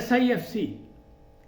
SIFC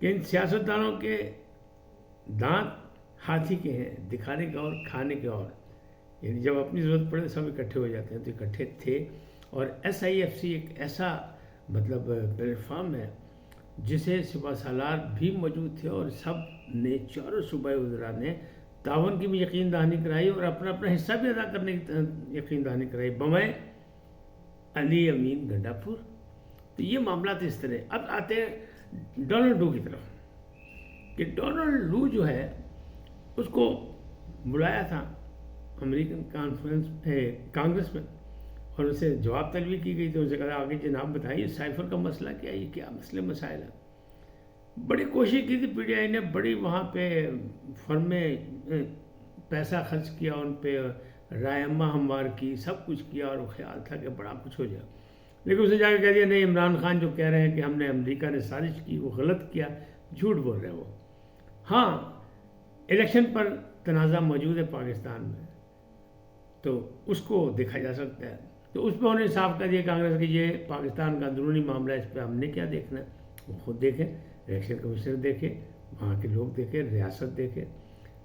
کہ ان سیاستدانوں کے دانت ہاتھی کے ہیں، دکھانے کے اور کھانے کے اور، یعنی جب اپنی ضرورت پڑے سب اکٹھے ہو جاتے ہیں، تو اکٹھے تھے۔ اور SIFC ایک ایسا مطلب پلیٹ فارم ہے جسے سپہ سالار بھی موجود تھے، اور سب نے چاروں صوبائی وزراء نے تعاون کی بھی یقین دہانی کرائی اور اپنا اپنا حصہ بھی ادا کرنے کی یقین دہانی کرائی، بمائے علی امین گنڈا پور۔ تو یہ معاملات اس طرح۔ اب آتے ہیں ڈونلڈ لو کی طرف، کہ ڈونلڈ لو جو ہے اس کو بلایا تھا امریکن کانگریس میں، اور اسے جواب طلبی کی گئی، تو اسے کہا آگے جناب بتائیے سائفر کا مسئلہ کیا ہے، یہ کیا مسئلے مسائل ہیں۔ بڑی کوشش کی تھی PTI نے، بڑی وہاں پہ فرم میں پیسہ خرچ کیا، ان پہ رائے ہموار کی، سب کچھ کیا، اور وہ خیال تھا کہ بڑا کچھ ہو جائے، لیکن اسے جا کے کہہ دیا نہیں، عمران خان جو کہہ رہے ہیں کہ ہم نے امریکہ نے سازش کی، وہ غلط کیا، جھوٹ بول رہے ہیں وہ۔ ہاں الیکشن پر تنازع موجود ہے پاکستان میں، تو اس کو دیکھا جا سکتا ہے، تو اس پہ انہوں نے صاف کر دیا کانگریس کہ یہ پاکستان کا اندرونی معاملہ ہے، اس پہ ہم نے کیا دیکھنا ہے، وہ خود دیکھیں، الیکشن کمیشنر دیکھے، وہاں کے لوگ دیکھے، ریاست دیکھے۔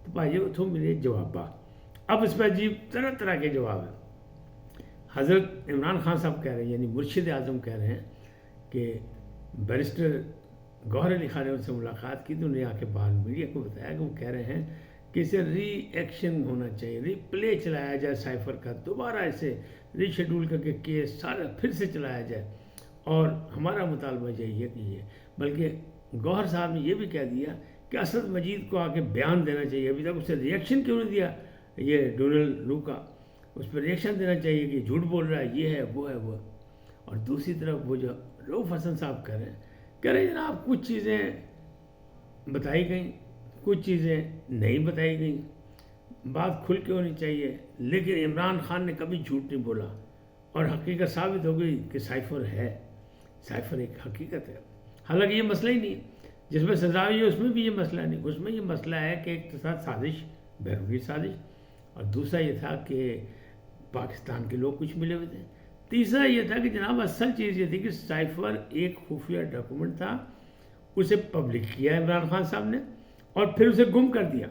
تو بھائی اتوں ملے جواب با۔ اب اس پہ عجیب طرح طرح کے جواب ہیں۔ حضرت عمران خان صاحب کہہ رہے ہیں، یعنی مرشد اعظم کہہ رہے ہیں کہ بیرسٹر گوہر علی خان نے ان سے ملاقات کی، تو انہیں آ کے بعد میڈیا کو بتایا کہ وہ کہہ رہے ہیں کہ اسے ری ایکشن ہونا چاہیے، ری پلے چلایا جائے سائفر کا، دوبارہ اسے ری شیڈول کر کے کیس سارا پھر سے چلایا جائے، اور ہمارا مطالبہ یہی ہے کہ یہ، بلکہ گوہر صاحب نے یہ بھی کہہ دیا کہ اسد مجید کو آ کے بیان دینا چاہیے، ابھی تک اسے ریئیکشن کیوں نہیں دیا یہ ڈونلڈ لو کا، اس پہ ریئیکشن دینا چاہیے کہ جھوٹ بول رہا ہے، یہ ہے وہ ہے وہ۔ اور دوسری طرف وہ جو رؤف حسن صاحب کہہ رہے ہیں جناب کچھ چیزیں بتائی گئیں، کچھ چیزیں نہیں بتائی گئیں، بات کھل کے ہونی چاہیے، لیکن عمران خان نے کبھی جھوٹ نہیں بولا، اور حقیقت ثابت ہو گئی کہ سائفر ہے، سائفر ایک حقیقت ہے۔ حالانکہ یہ مسئلہ ہی نہیں ہے، جس میں سزا ہوئی ہے اس میں بھی یہ مسئلہ نہیں، اس میں یہ مسئلہ ہے کہ ایک ساتھ سازش، بیرونی سازش، اور دوسرا یہ تھا کہ پاکستان کے لوگ کچھ ملے ہوئے تھے، تیسرا یہ تھا کہ جناب اصل چیز یہ تھی کہ سائفر ایک خفیہ ڈاکومنٹ تھا، اسے پبلک کیا عمران خان صاحب نے، اور پھر اسے گم کر دیا،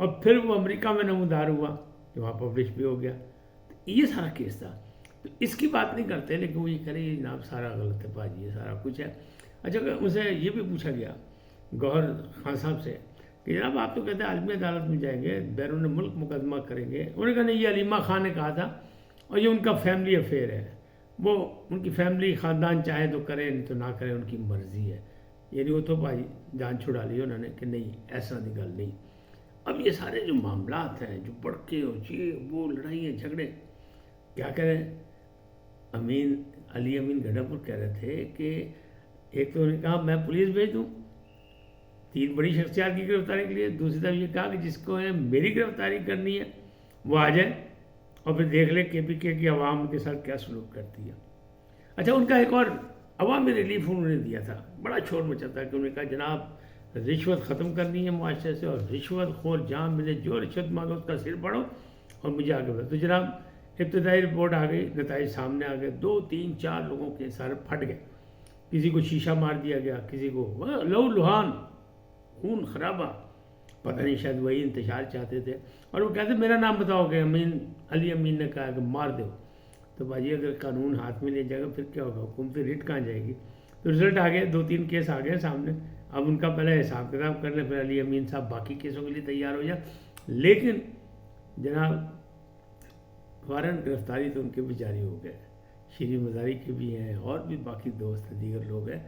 اور پھر وہ امریکہ میں نمودار ہوا کہ وہاں پبلش بھی ہو گیا۔ یہ سارا کیس تھا، تو اس کی بات نہیں کرتے، لیکن وہ یہ کہہ رہے ہیں جناب سارا غلط ہے باجی، یہ سارا کچھ ہے۔ اچھا اسے یہ بھی پوچھا گیا گوہر خان صاحب سے کہ جناب آپ تو کہتے ہیں عالمی عدالت میں جائیں گے، بیرون ملک مقدمہ کریں گے، انہوں نے کہا نہیں، یہ علیمہ خان نے کہا تھا، اور یہ ان کا فیملی افیئر ہے، وہ ان کی فیملی خاندان چاہے تو کریں، نہیں تو نہ کریں، ان کی مرضی ہے، یعنی وہ تو بھائی جان چھڑا لی انہوں نے کہ نہیں ایسا دی گل نہیں۔ اب یہ سارے جو معاملات ہیں جو بڑکے ہو یہ وہ لڑائیاں جھگڑے، کیا کہہ رہے ہیں علی امین گنڈا پور کہہ رہے تھے کہ ایک تو انہوں نے کہا میں پولیس بھیج دوں 3 بڑی شخصیات کی گرفتاری کے لیے، دوسری طرف یہ کہا کہ جس کو ہے میری گرفتاری کرنی ہے وہ آ جائے اور پھر دیکھ لے KPK کی عوام کے ساتھ کیا سلوک کرتی ہے۔ اچھا ان کا ایک اور عوامی ریلیف انہوں نے دیا تھا، بڑا شور مچا تھا کہ انہوں نے کہا جناب رشوت ختم کرنی ہے معاشرے سے، اور رشوت خور جہاں ملے جو رشوت مانگو اس کا سر پڑھو اور مجھے آگے بڑھو۔ تو جناب ابتدائی رپورٹ آ گئی، نتائج سامنے آ گئے، 2 3 4 لوگوں کے سارے پھٹ گئے، کسی کو شیشہ مار دیا گیا، کسی کو لہو لہان خون خرابہ، پتہ نہیں شاید وہی انتشار چاہتے تھے، اور وہ کہتے میرا نام بتاؤ کہ علی امین نے کہا کہ مار دو۔ تو بھائی اگر قانون ہاتھ میں لے جائے گا پھر کیا ہوگا، حکومت ریٹ کہاں جائے گی۔ تو رزلٹ آ گئے، 2 3 کیس آ گئے سامنے، اب ان کا پہلے حساب کتاب کر لیں، پھر علی امین صاحب باقی کیسوں کے لیے تیار ہو جائے۔ لیکن جناب وارنٹ گرفتاری تو ان کے بھی جاری ہو گئے، شیری مزاری کے بھی ہیں، اور بھی باقی دوست دیگر لوگ ہیں،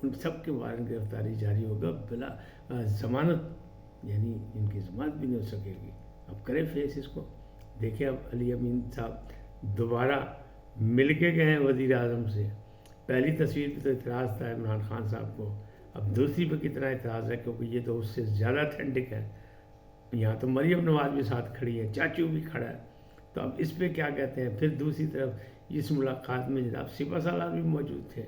ان سب کے وارنٹ گرفتاری جاری ہوگا بلا ضمانت، یعنی ان کی ضمانت بھی نہیں ہو سکے گی۔ اب کرے فیس اس کو، دیکھیں اب علی امین صاحب دوبارہ مل کے گئے ہیں وزیر اعظم سے، پہلی تصویر پہ تو اعتراض تھا عمران خان صاحب کو، اب دوسری پہ کتنا اعتراض ہے کیونکہ یہ تو اس سے زیادہ اتھینٹک ہے، یہاں تو مریم نواز بھی ساتھ کھڑی ہے، چاچو بھی کھڑا ہے، تو اب اس پہ کیا کہتے ہیں۔ پھر دوسری طرف اس ملاقات میں جناب سپہ سالار بھی موجود تھے،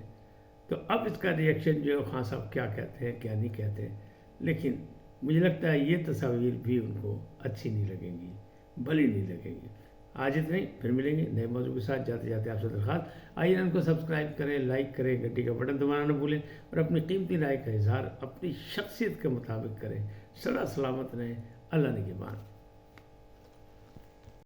تو اب اس کا ریئیکشن جو ہے خان صاحب کیا کہتے ہیں کیا نہیں کہتے ہیں، لیکن مجھے لگتا ہے یہ تصاویر بھی ان کو اچھی نہیں لگیں گی، بھلی نہیں لگیں گی۔ آج اتنا ہی، پھر ملیں گے نئے موضوع کے ساتھ۔ جاتے جاتے آپ سے درخواست، آئیے ان کو سبسکرائب کریں، لائک کریں، گھنٹی کا بٹن دبانا نہ بھولیں، اور اپنی قیمتی رائے کا اظہار اپنی شخصیت کے مطابق کریں۔ سدا سلامت رہیں، اللہ نگہبان۔